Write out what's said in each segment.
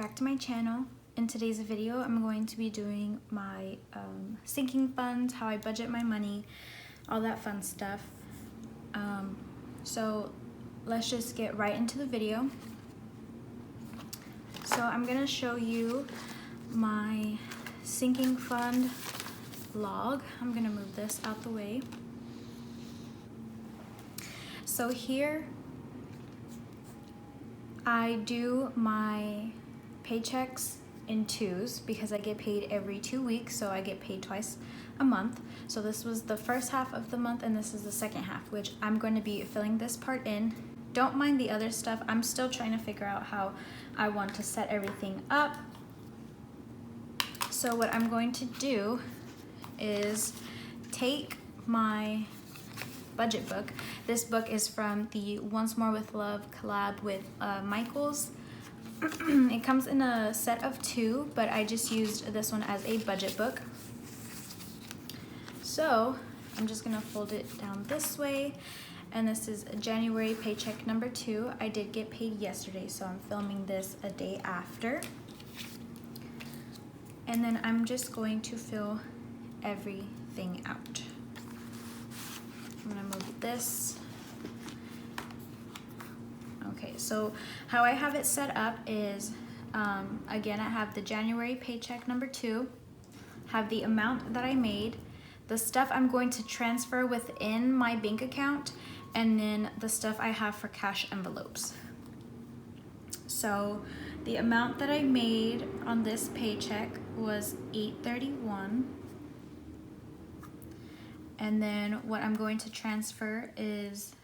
back to my channel. In today's video, I'm going to be doing my sinking funds, how I budget my money, all that fun stuff. So let's just get right into the video. So I'm gonna show you my sinking fund log. I'm gonna move this out the way. So here I do my paychecks in twos because I get paid every 2 weeks, so I get paid twice a month. So this was the first half of the month and this is the second half, which I'm going to be filling this part in. Don't mind the other stuff. I'm still trying to figure out how I want to set everything up. So what I'm going to do is take my budget book. This book is from the Once More with Love collab with Michaels. It comes in a set of 2, but I just used this one as a budget book. So I'm just gonna fold it down this way, and this is January paycheck number 2. I did get paid yesterday, so I'm filming this a day after. And then I'm just going to fill everything out. I'm gonna move this. Okay, so how I have it set up is, again, I have the January paycheck number 2, have the amount that I made, the stuff I'm going to transfer within my bank account, and then the stuff I have for cash envelopes. So the amount that I made on this paycheck was $831. And then what I'm going to transfer is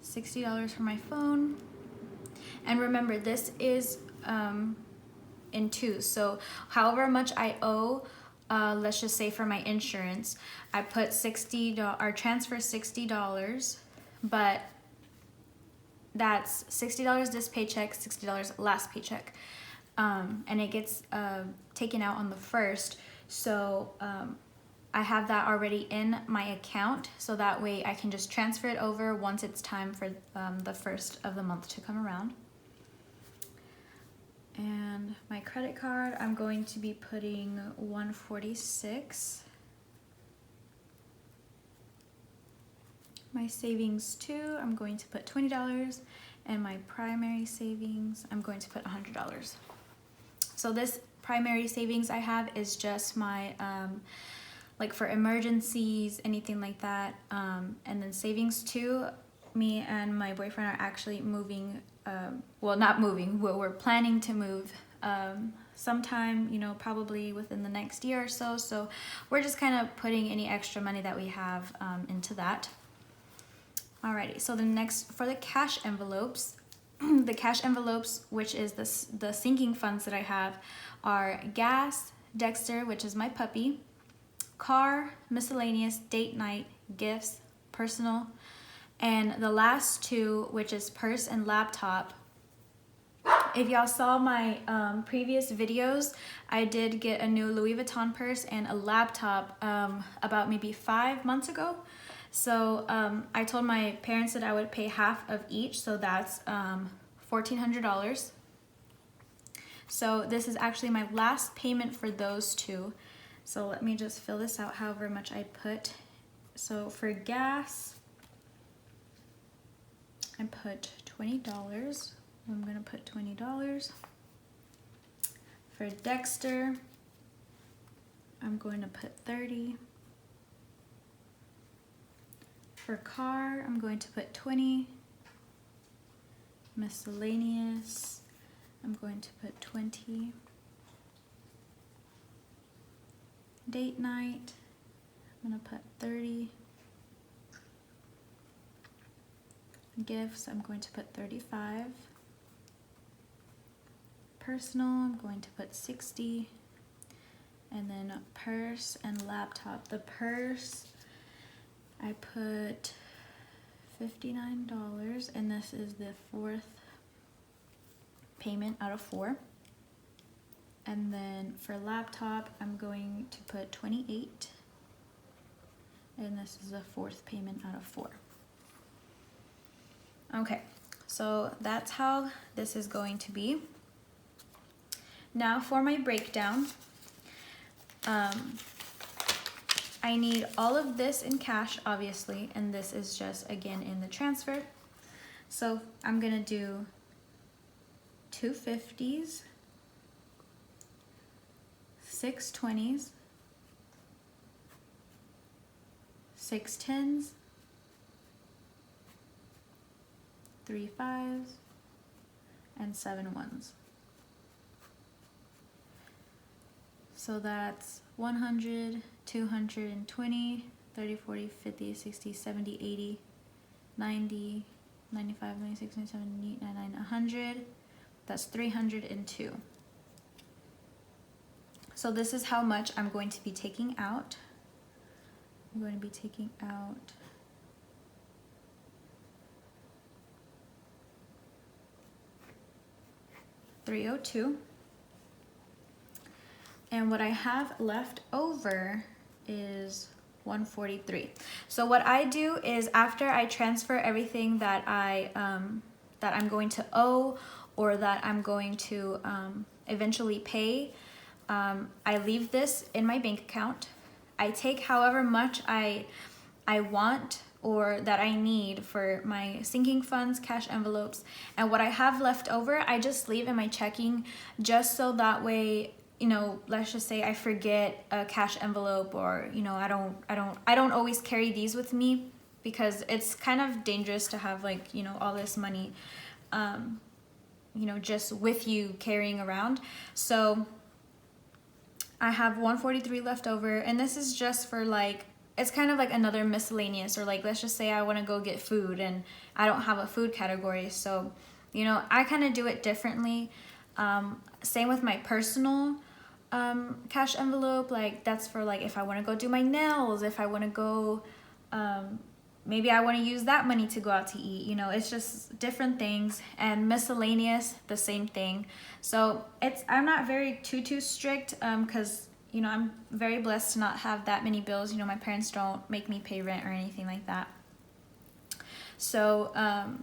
$60 for my phone. And remember, this is in twos. So however much I owe, let's just say for my insurance, I put $60 or transfer $60, but that's $60 this paycheck, $60 last paycheck. And it gets taken out on the 1st. So I have that already in my account, so that way I can just transfer it over once it's time for the 1st of the month to come around. And my credit card, I'm going to be putting $146. My savings too, I'm going to put $20, and my primary savings, I'm going to put $100. So this primary savings I have is just my like for emergencies, anything like that. And then savings too, me and my boyfriend are actually moving, well, not moving, we're planning to move sometime, you know, probably within the next year or so. So we're just kind of putting any extra money that we have into that. Alrighty, so the next, for the cash envelopes, the cash envelopes, which is the sinking funds that I have, are gas, Dexter, which is my puppy, car, miscellaneous, date night, gifts, personal, and the last 2, which is purse and laptop. If y'all saw my previous videos, I did get a new Louis Vuitton purse and a laptop about maybe 5 months ago. So I told my parents that I would pay half of each, so that's $1,400. So this is actually my last payment for those 2. So let me just fill this out however much I put. So for gas, I put $20. I'm gonna put $20. For Dexter, I'm going to put $30. For car, I'm going to put $20. Miscellaneous, I'm going to put $20. Date night, I'm gonna put $30. Gifts, I'm going to put $35. Personal, I'm going to put $60. And then purse and laptop. The purse, I put $59, and this is the 4th payment out of 4. And then for laptop, I'm going to put $28, and this is the 4th payment out of 4. Okay, So that's how this is going to be. Now for my breakdown, I need all of this in cash, obviously, and this is just, again, in the transfer. So I'm gonna do 2 50s, 6 20s, 6 10s, 3 5s, and 7 1s. So that's 100, 220, 30, 40, 50, 60, 70, 80, 90, 95, 96, 97, 98, 99, 100. That's 302. So this is how much I'm going to be taking out. I'm going to be taking out $302. And what I have left over is $143. So what I do is, after I transfer everything that I'm going to owe, or that I'm going to eventually pay, I leave this in my bank account. I take however much I want or that I need for my sinking funds, cash envelopes, and what I have left over, I just leave in my checking, just so that way, you know, let's just say I forget a cash envelope, or, you know, I don't always carry these with me, because it's kind of dangerous to have, like, you know, all this money, you know, just with you carrying around. So I have 143 left over, and this is just for, like, it's kind of like another miscellaneous, or like, let's just say I want to go get food and I don't have a food category. So, you know, I kind of do it differently. Same with my personal cash envelope. Like, that's for, like, if I want to go do my nails, if I want to go, maybe I want to use that money to go out to eat, you know, it's just different things. And miscellaneous, the same thing. So I'm not very too strict, because, you know, I'm very blessed to not have that many bills. You know, my parents don't make me pay rent or anything like that. So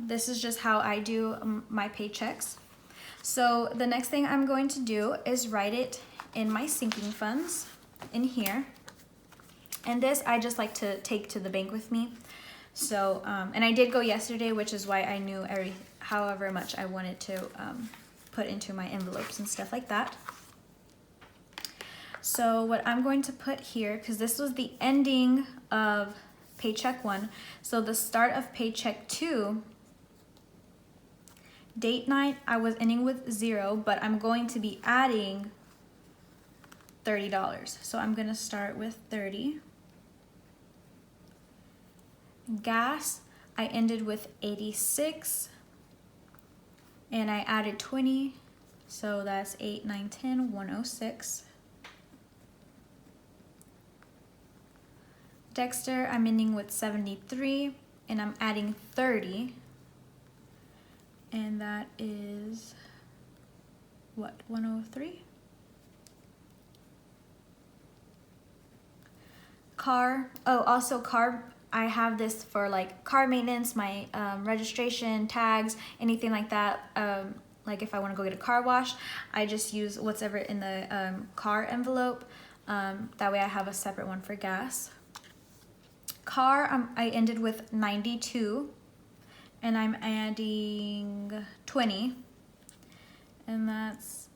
this is just how I do my paychecks. So the next thing I'm going to do is write it in my sinking funds in here. And this I just like to take to the bank with me. So, and I did go yesterday, which is why I knew however much I wanted to put into my envelopes and stuff like that. So what I'm going to put here, because this was the ending of paycheck 1, so the start of paycheck 2, date night, I was ending with 0, but I'm going to be adding $30. So I'm going to start with 30. Gas, I ended with 86, and I added 20, so that's 8, 9, 10, 106. Dexter, I'm ending with 73, and I'm adding 30, and that is, what, 103? Car, oh, also car, I have this for, like, car maintenance, my registration, tags, anything like that. Like, if I want to go get a car wash, I just use whatever in the car envelope. That way I have a separate one for gas. Car, I ended with 92, and I'm adding 20, and that's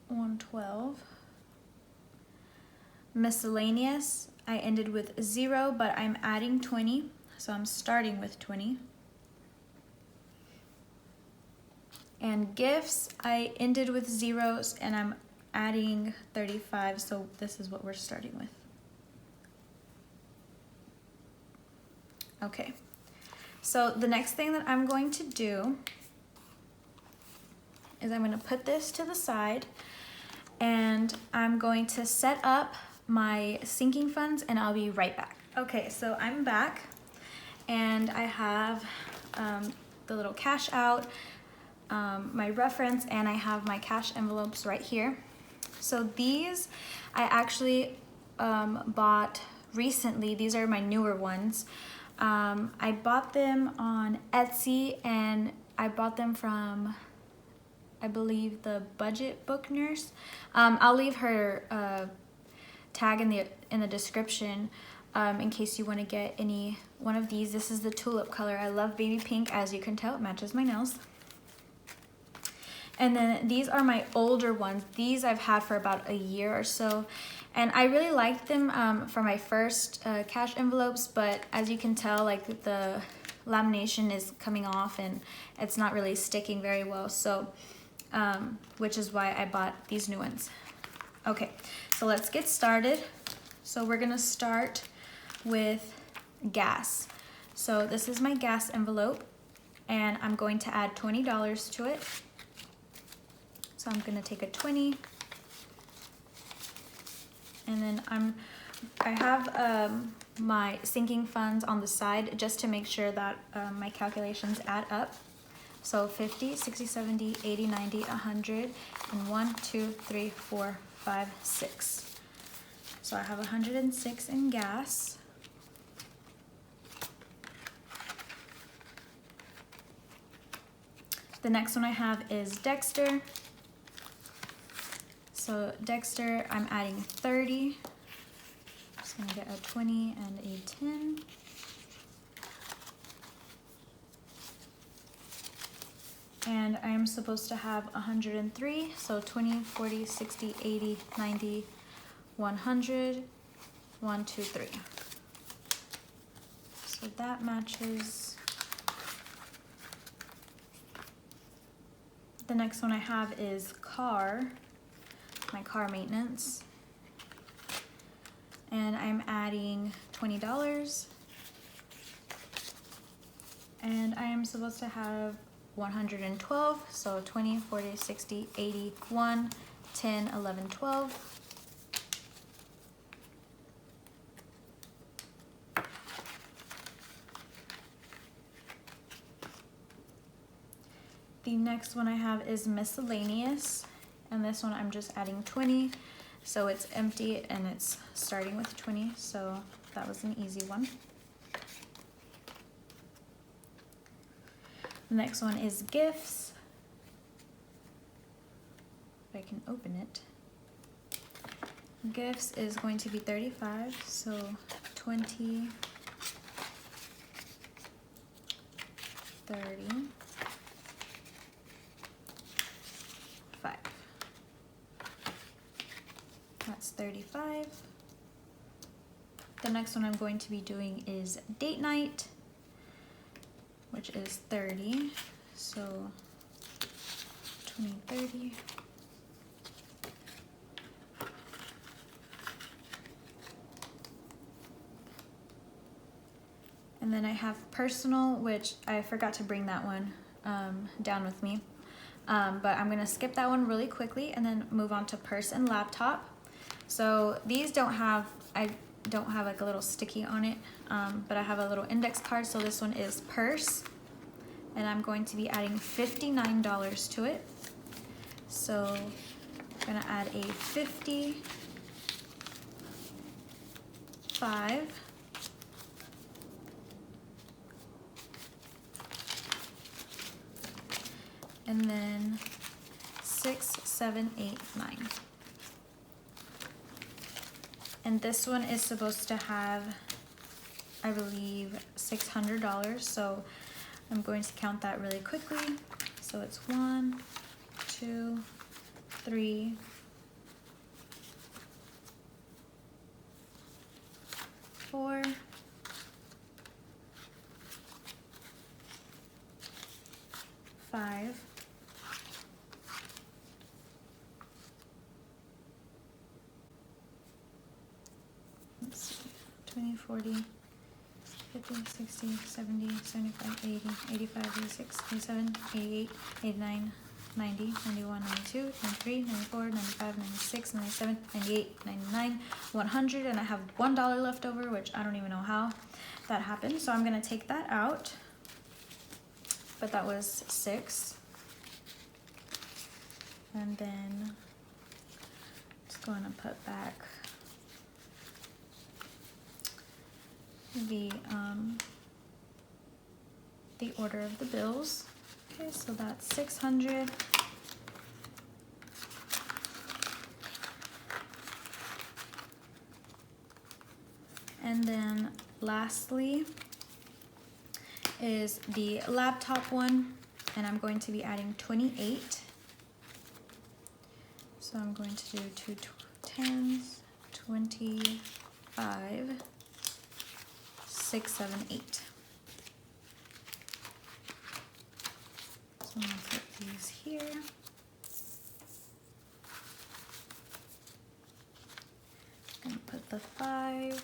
112. Miscellaneous, I ended with 0, but I'm adding 20, so I'm starting with 20. And gifts, I ended with 0s, and I'm adding 35, so this is what we're starting with. Okay, so the next thing that I'm going to do is I'm going to put this to the side, and I'm going to set up my sinking funds, and I'll be right back. Okay, so I'm back, and I have the little cash out, my reference, and I have my cash envelopes right here. So these I actually bought recently. These are my newer ones. I bought them on Etsy, and I bought them from, I believe, the Budget Book Nurse. I'll leave her tag in the description in case you want to get any one of these. This is the tulip color. I love baby pink. As you can tell, it matches my nails. And then these are my older ones. These I've had for about a year or so. And I really liked them for my first cash envelopes, but as you can tell, like the lamination is coming off and it's not really sticking very well. So, which is why I bought these new ones. Okay, so let's get started. So we're gonna start with gas. So this is my gas envelope and I'm going to add $20 to it. So I'm gonna take a 20, and then I have my sinking funds on the side just to make sure that my calculations add up. So 50, 60, 70, 80, 90, 100, and 1, 2, 3, 4, 5, 6. So I have 106 in gas. The next one I have is Dexter. So Dexter, I'm adding 30. Just gonna get a 20 and a 10. And I am supposed to have 103, so 20, 40, 60, 80, 90, 100, 1, 2, 3. So that matches. The next one I have is car. My car maintenance, and I'm adding $20, and I am supposed to have 112, so 20, 40, 60, 80, 1, 10, 11, 12. The next one I have is miscellaneous. And this one I'm just adding 20, so it's empty and it's starting with 20, so that was an easy one. The next one is gifts. If I can open it. Gifts is going to be 35, so 20, 30, 5. That's 35. The next one I'm going to be doing is date night, which is 30. So 20, 30. And then I have personal, which I forgot to bring that one down with me. But I'm gonna skip that one really quickly and then move on to purse and laptop. So these I don't have like a little sticky on it, but I have a little index card. So this one is purse, and I'm going to be adding $59 to it. So I'm gonna add a 50, 5, and then 6, 7, 8, 9. And this one is supposed to have, I believe, $600. So I'm going to count that really quickly. So it's 1, 2, 3, 4, 5, 20, 40, 50, 60, 70, 75, 80, 85, 86, 87, 88, 89, 90, 91, 92, 93, 94, 95, 96, 97, 98, 99, 100, and I have $1 left over, which I don't even know how that happened. So I'm gonna take that out, but that was 6. And then just going to put back the order of the bills. Okay, so that's 600. And then lastly is the laptop one, and I'm going to be adding 28. So I'm going to do 2 10s, 25, 6, 7, 8. So I'm gonna put these here. I'm gonna put the 5.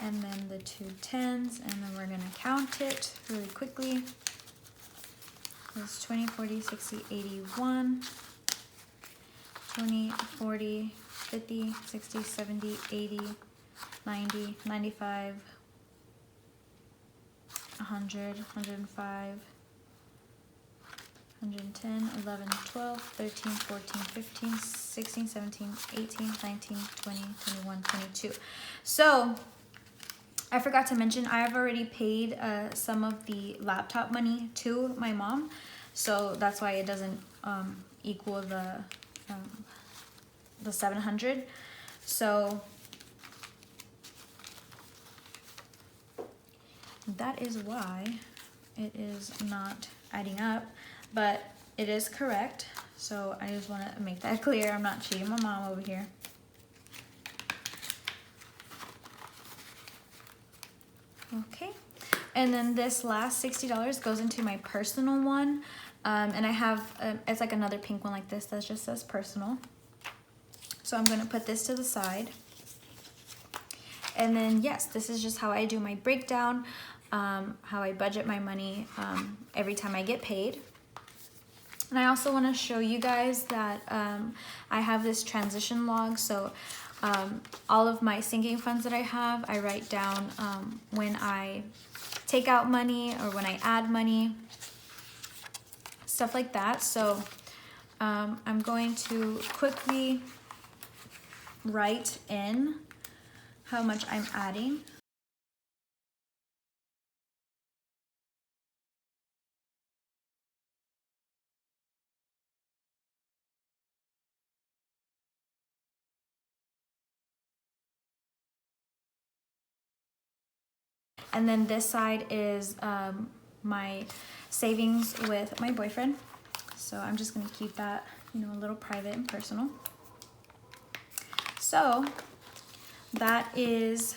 And then the 2 10s, and then we're gonna count it really quickly. It's 20, 40, 60, 81, 20, 40, 50, 60, 70, 80, 90, 95, 100, 105, 110, 11, 12, 13, 14, 15, 16, 17, 18, 19, 20, 21, 22. So I forgot to mention, I have already paid some of the laptop money to my mom, so that's why it doesn't equal the 700. So that is why it is not adding up, but it is correct. So I just want to make that clear. I'm not cheating my mom over here. Okay, and then this last $60 goes into my personal one, and I have it's like another pink one like this that just says personal. So I'm going to put this to the side, and then yes, this is just how I do my breakdown, how I budget my money every time I get paid. And I also want to show you guys that I have this transition log. So all of my sinking funds that I have, I write down when I take out money or when I add money, stuff like that. So I'm going to quickly write in how much I'm adding. And then this side is my savings with my boyfriend. So I'm just gonna keep that, you know, a little private and personal. So that is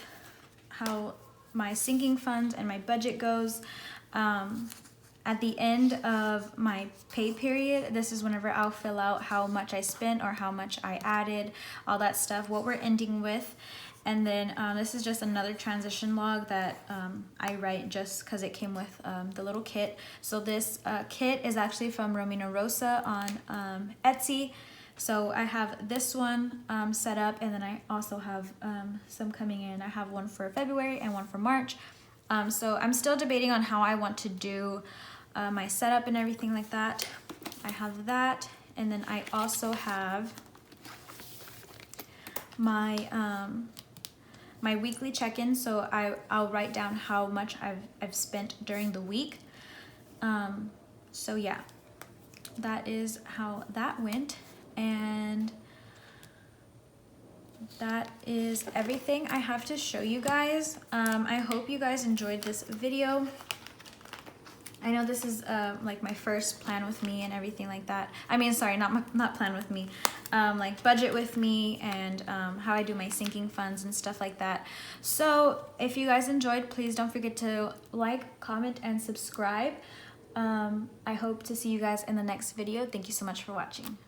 how my sinking funds and my budget goes. At the end of my pay period, this is whenever I'll fill out how much I spent or how much I added, all that stuff, what we're ending with. And then this is just another transition log that I write just because it came with the little kit. So this kit is actually from Romina Rosa on Etsy. So I have this one set up, and then I also have some coming in. I have one for February and one for March. So I'm still debating on how I want to do my setup and everything like that. I have that, and then I also have my my weekly check-in. So I'll write down how much I've spent during the week. So yeah, that is how that went, and that is everything I have to show you guys. I hope you guys enjoyed this video. I know this is like my first plan with me and everything like that. I mean, sorry, not plan with me. Like budget with me, and how I do my sinking funds and stuff like that. So if you guys enjoyed, please don't forget to like, comment, and subscribe. I hope to see you guys in the next video. Thank you so much for watching.